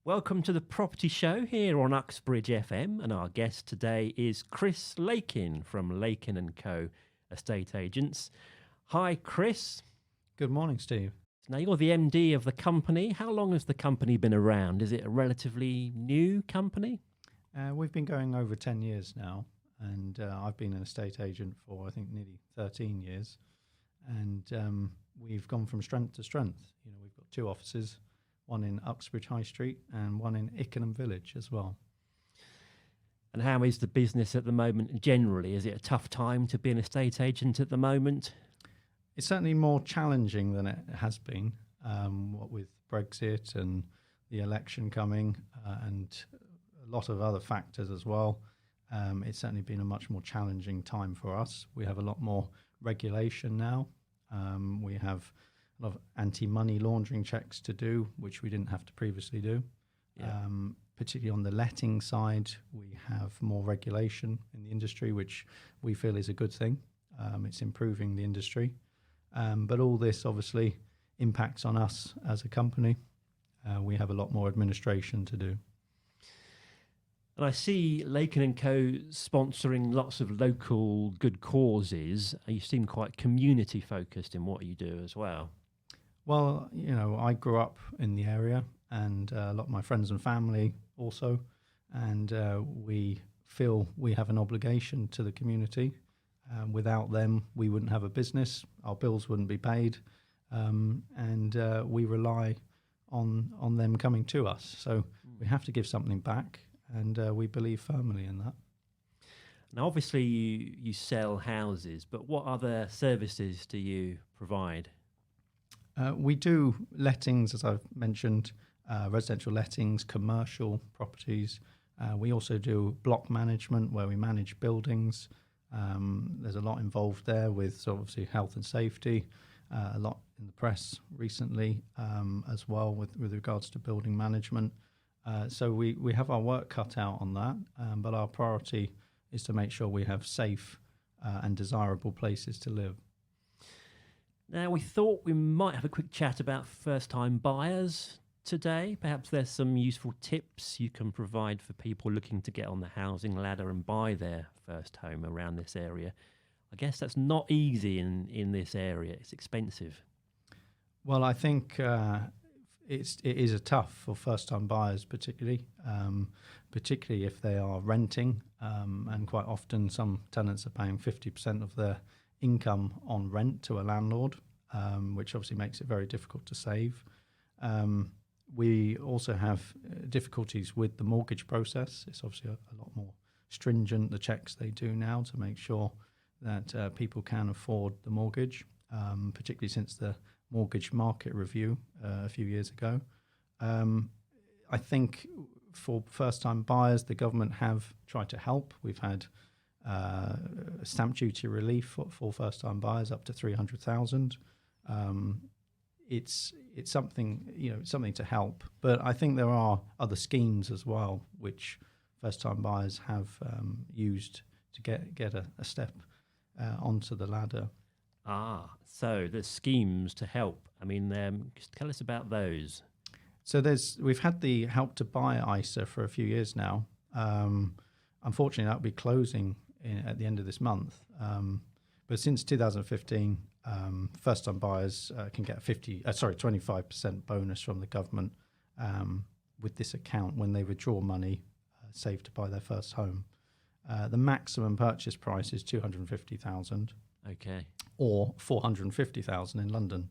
Welcome to the Property Show here on Uxbridge FM, and our guest today is Chris Lakin from Lakin & Co. Estate Agents. Hi, Chris. Good morning, Steve. Now, you're the MD of the company. How long has the company been around? Is it a relatively new company? We've been going over 10 years now, and I've been an estate agent for, I think, nearly 13 years. And we've gone from strength to strength. You know, we've got two offices, one in Uxbridge High Street and one in Ickenham Village as well. And how is the business at the moment generally? Is it a tough time to be an estate agent at the moment? It's certainly more challenging than it has been, what with Brexit and the election coming and a lot of other factors as well. It's certainly been a much more challenging time for us. We have a lot more regulation now. We have a lot of anti-money laundering checks to do, which we didn't have to previously do. Yeah. Particularly on the letting side, we have more regulation in the industry, which we feel is a good thing. It's improving the industry. But all this obviously impacts on us as a company. We have a lot more administration to do. And I see Lakin & Co. sponsoring lots of local good causes. You seem quite community focused in what you do as well. Well, you know, I grew up in the area and a lot of my friends and family also. And we feel we have an obligation to the community. Without them, we wouldn't have a business, our bills wouldn't be paid, and we rely on them coming to us. So we have to give something back, and we believe firmly in that. Now, obviously, you sell houses, but what other services do you provide? We do lettings, as I've mentioned, residential lettings, commercial properties. We also do block management, where we manage buildings. There's a lot involved there with obviously health and safety, a lot in the press recently as well with regards to building management. So we have our work cut out on that, but our priority is to make sure we have safe and desirable places to live. Now, we thought we might have a quick chat about first-time buyers today. Perhaps there's some useful tips you can provide for people looking to get on the housing ladder and buy their first home around this area. I guess that's not easy in this area. It's expensive. Well, I think it is a tough for first-time buyers, particularly if they are renting, and quite often some tenants are paying 50% of their income on rent to a landlord, which obviously makes it very difficult to save. We also have difficulties with the mortgage process. It's obviously a lot more stringent, the checks they do now to make sure that people can afford the mortgage, particularly since the mortgage market review a few years ago. I think for first-time buyers, the government have tried to help. We've had stamp duty relief for first-time buyers up to 300,000. It's something, you know, something to help. But I think there are other schemes as well, which first-time buyers have used to get a step onto the ladder. So there's schemes to help. I mean, just tell us about those. So we've had the Help to Buy ISA for a few years now. Unfortunately, that'll be closing at the end of this month. But since 2015, first-time buyers can get 25% bonus from the government with this account when they withdraw money saved to buy their first home. The maximum purchase price is 250,000. Okay. Or 450,000 in London.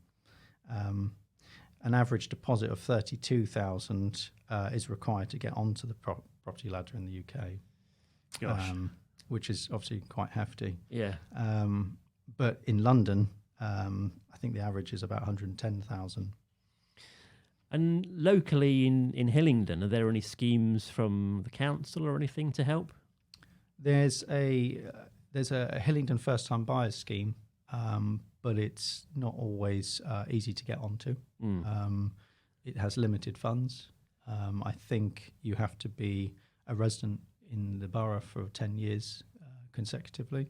An average deposit of 32,000 is required to get onto the property ladder in the UK. Gosh. Which is obviously quite hefty. Yeah. But in London, I think the average is about 110,000. And locally in Hillingdon, are there any schemes from the council or anything to help? There's a Hillingdon first-time buyers scheme, but it's not always easy to get onto. It has limited funds. I think you have to be a resident in the borough for 10 years consecutively.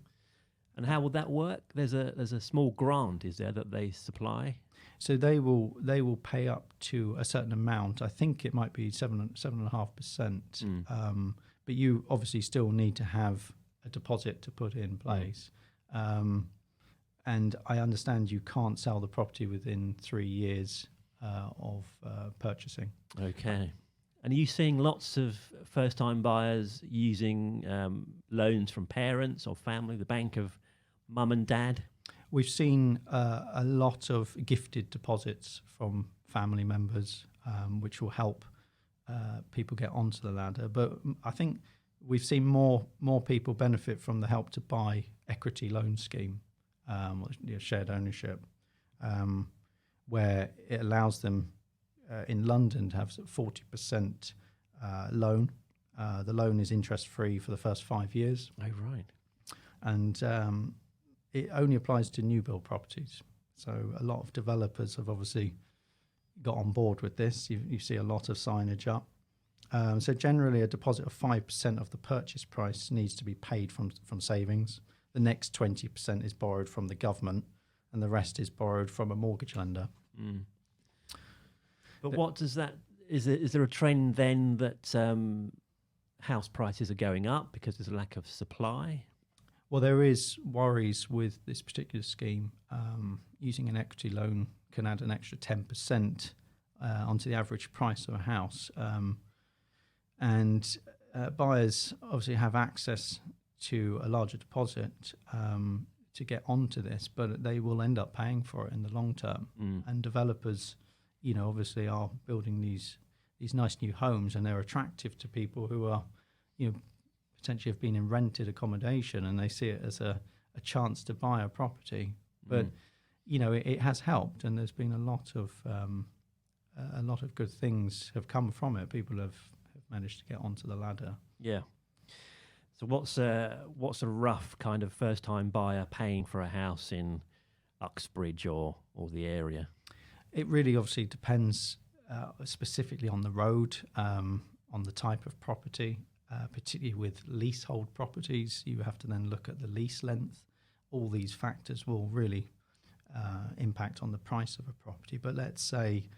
And how will that work? There's a small grant, is there, that they supply? So they will pay up to a certain amount. I think it might be 7.5%. But you obviously still need to have a deposit to put in place. And I understand you can't sell the property within 3 years of purchasing. Okay. And are you seeing lots of first-time buyers using loans from parents or family, the bank of mum and dad? We've seen a lot of gifted deposits from family members, which will help people get onto the ladder. But I think we've seen more people benefit from the Help to Buy equity loan scheme, shared ownership, where it allows them in London to have 40% loan. The loan is interest-free for the first 5 years. Oh, right. And it only applies to new build properties. So a lot of developers have obviously got on board with this. You see a lot of signage up. So generally a deposit of 5% of the purchase price needs to be paid from savings. The next 20% is borrowed from the government and the rest is borrowed from a mortgage lender. But what does that, is there a trend then that house prices are going up because there's a lack of supply? Well, there is worries with this particular scheme. Using an equity loan can add an extra 10% onto the average price of a house. And buyers obviously have access to a larger deposit to get onto this, but they will end up paying for it in the long term. And developers, obviously are building these nice new homes, and they're attractive to people who are, potentially have been in rented accommodation, and they see it as a chance to buy a property. But it has helped, and there's been a lot of good things have come from it. People have managed to get onto the ladder. Yeah. So what's a rough kind of first time buyer paying for a house in Uxbridge or the area? It really obviously depends specifically on the road, on the type of property. Particularly with leasehold properties, you have to then look at the lease length. All these factors will really impact on the price of a property. But let's say,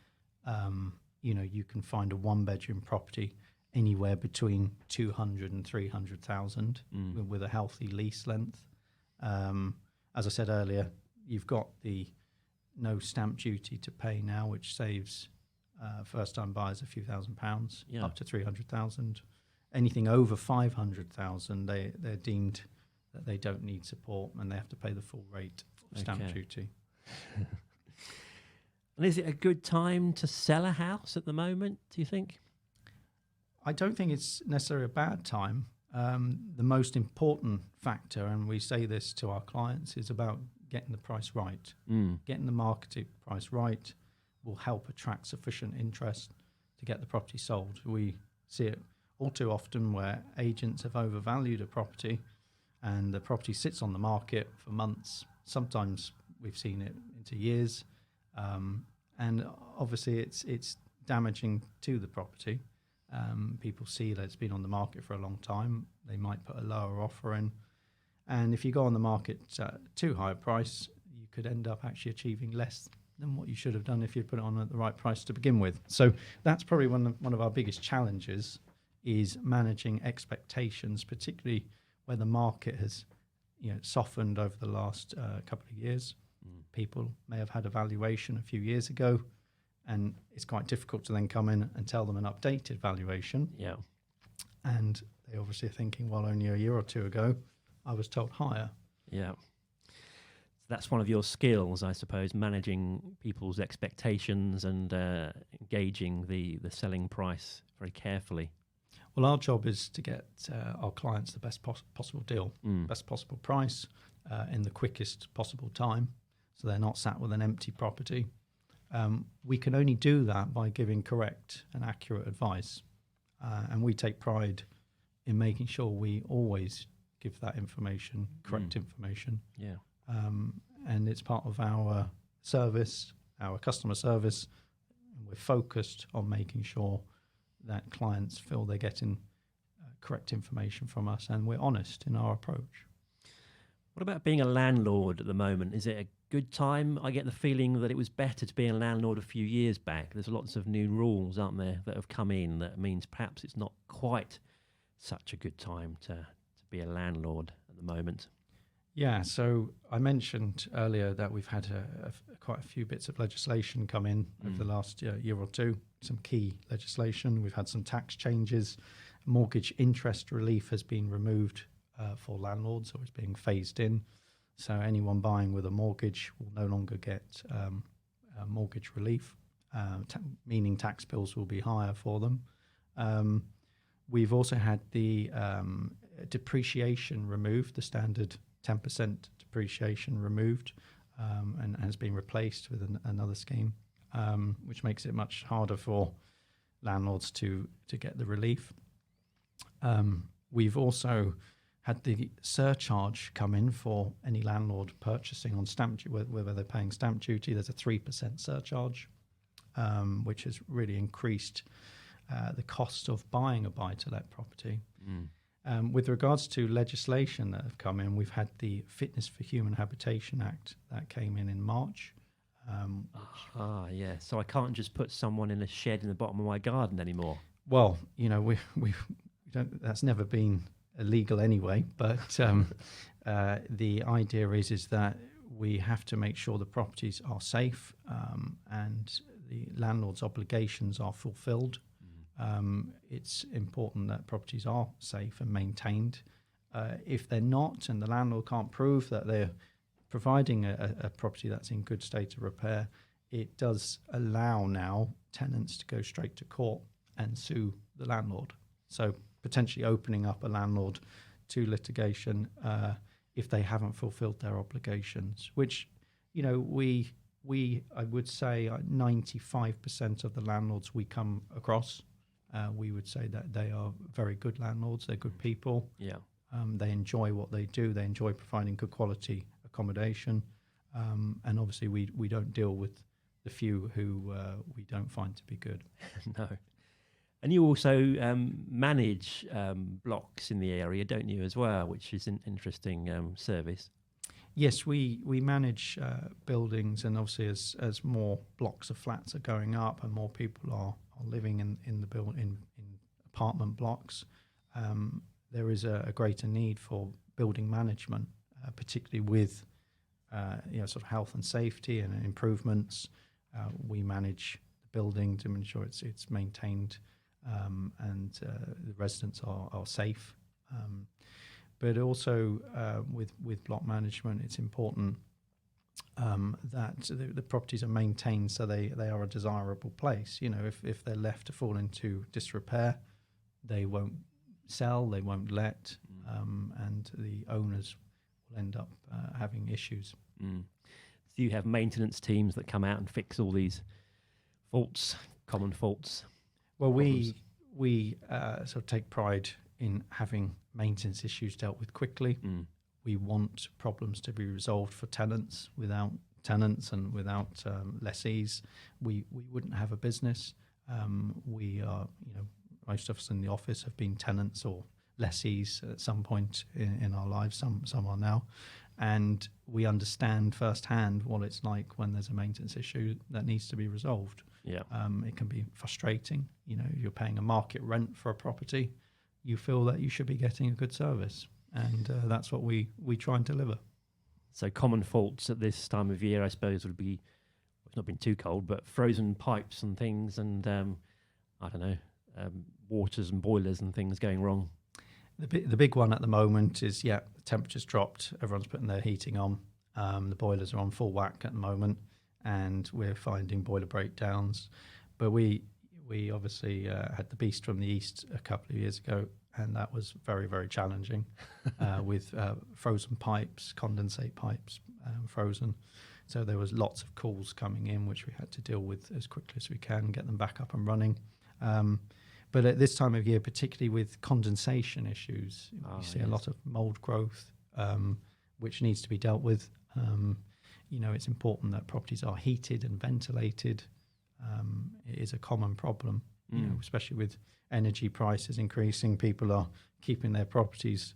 you can find a one-bedroom property anywhere between 200 and 300,000 with a healthy lease length. As I said earlier, you've got the no stamp duty to pay now, which saves first-time buyers a few £1,000s, up to 300,000. Anything over 500,000, they're deemed that they don't need support and they have to pay the full rate of stamp duty. And is it a good time to sell a house at the moment, do you think? I don't think it's necessarily a bad time. The most important factor, and we say this to our clients, is about getting the price right. Getting the marketing price right will help attract sufficient interest to get the property sold. We see it all too often where agents have overvalued a property and the property sits on the market for months. Sometimes we've seen it into years. And obviously it's damaging to the property. People see that it's been on the market for a long time. They might put a lower offer in. And if you go on the market at too high a price, you could end up actually achieving less than what you should have done if you put it on at the right price to begin with. So that's probably one of our biggest challenges, is managing expectations, particularly where the market has softened over the last couple of years. People may have had a valuation a few years ago, and it's quite difficult to then come in and tell them an updated valuation. Yeah. And they obviously are thinking, well, only a year or two ago, I was told higher. Yeah. So that's one of your skills, I suppose, managing people's expectations and gauging the selling price very carefully. Well, our job is to get our clients the best possible deal, best possible price in the quickest possible time, so they're not sat with an empty property. We can only do that by giving correct and accurate advice, and we take pride in making sure we always give that information, correct information. Yeah. And it's part of our service, our customer service, and we're focused on making sure that clients feel they're getting correct information from us, and we're honest in our approach. What about being a landlord at the moment? Is it a good time? I get the feeling that it was better to be a landlord a few years back. There's lots of new rules, aren't there, that have come in that means perhaps it's not quite such a good time to be a landlord at the moment. Yeah, so I mentioned earlier that we've had quite a few bits of legislation come in over the last year or two, some key legislation. We've had some tax changes. Mortgage interest relief has been removed for landlords, or is being phased in. So anyone buying with a mortgage will no longer get mortgage relief, meaning tax bills will be higher for them. We've also had the depreciation removed, the standard 10% depreciation removed, and has been replaced with another scheme, which makes it much harder for landlords to get the relief. We've also had the surcharge come in for any landlord purchasing on stamp duty, whether they're paying stamp duty. There's a 3% surcharge, which has really increased the cost of buying a buy-to-let property. With regards to legislation that have come in, we've had the Fitness for Human Habitation Act that came in March. Yeah. So I can't just put someone in a shed in the bottom of my garden anymore. Well, we don't. That's never been illegal anyway. But the idea is that we have to make sure the properties are safe and the landlord's obligations are fulfilled. It's important that properties are safe and maintained. If they're not, and the landlord can't prove that they're providing a property that's in good state of repair, it does allow now tenants to go straight to court and sue the landlord. So potentially opening up a landlord to litigation if they haven't fulfilled their obligations, which, we I would say 95% of the landlords we come across, we would say that they are very good landlords. They're good people. Yeah. They enjoy what they do. They enjoy providing good quality accommodation. And obviously we don't deal with the few who we don't find to be good. No. And you also manage blocks in the area, don't you, as well, which is an interesting service. Yes, we manage buildings, and obviously as more blocks of flats are going up and more people are living in the in apartment blocks, there is a greater need for building management, particularly with sort of health and safety and improvements. We manage the building to ensure it's maintained and the residents are safe. But also with block management, it's important that the properties are maintained so they are a desirable place. If they're left to fall into disrepair, they won't sell, they won't let, and the owners will end up having issues. So you have maintenance teams that come out and fix all these faults, common faults? Well, we sort of take pride in having maintenance issues dealt with quickly. We want problems to be resolved for tenants. Without tenants and without lessees, we wouldn't have a business. We are, most of us in the office have been tenants or lessees at some point in our lives. Some are now, and we understand firsthand what it's like when there's a maintenance issue that needs to be resolved. Yeah, it can be frustrating. You're paying a market rent for a property. You feel that you should be getting a good service, and that's what we try and deliver. So common faults at this time of year, I suppose, would be, it's not been too cold, but frozen pipes and things, and I don't know, waters and boilers and things going wrong. The big one at the moment is, the temperature's dropped. Everyone's putting their heating on. The boilers are on full whack at the moment, and we're finding boiler breakdowns. But we obviously had the beast from the east a couple of years ago, and that was very, very challenging with frozen pipes, condensate pipes frozen. So there was lots of calls coming in, which we had to deal with as quickly as we can, get them back up and running. But at this time of year, particularly with condensation issues, you see a lot of mold growth, which needs to be dealt with. It's important that properties are heated and ventilated. It is a common problem, especially with energy prices increasing. People are keeping their properties,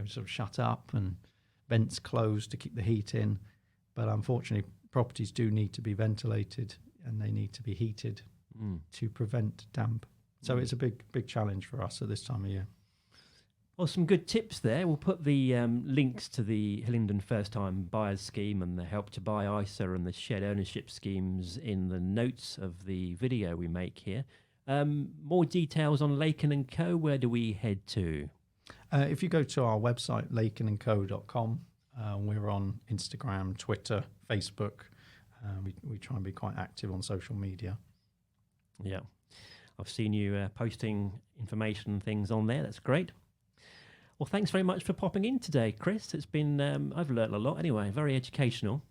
sort of shut up and vents closed to keep the heat in. But unfortunately, properties do need to be ventilated and they need to be heated to prevent damp. So it's a big challenge for us at this time of year. Well, some good tips there. We'll put the links to the Hillingdon First Time Buyers Scheme and the Help to Buy ISA and the shared ownership schemes in the notes of the video we make here. More details on Lakin & Co. Where do we head to? If you go to our website, lakinandco.com, we're on Instagram, Twitter, Facebook. We try and be quite active on social media. Yeah. I've seen you posting information and things on there. That's great. Well, thanks very much for popping in today, Chris. It's been, I've learnt a lot anyway, very educational.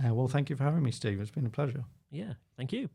Well, thank you for having me, Steve. It's been a pleasure. Yeah, thank you.